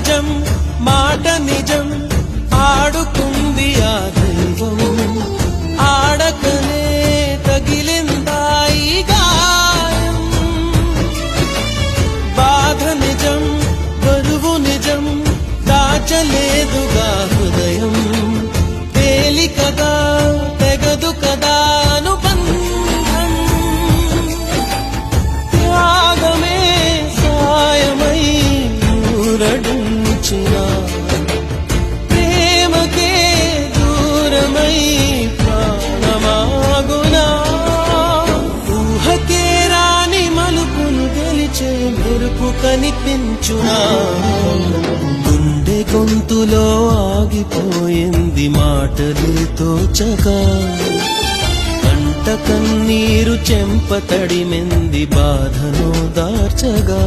నిజం మాట నిజం ఆడుకుంది ఆ దైవం ఆడకనే తగిలిందాయి గాయం బాధ నిజం బరువు నిజం దాచలేదుగా హృదయం తేలికగా తెగదు కదా అనుబంధం త్యాగమే సాయమై ఊరడించిన ప్రేమకే దూరమై ప్రాణమాగునా ఊహకే రాని మలుపును గెలిచే మెరుపు కనిపించునా గుండె గొంతులో ఆగిపోయింది మాటలే తోచగా కంట కన్నీరు చెంప తడిమెంది బాధను దార్చగా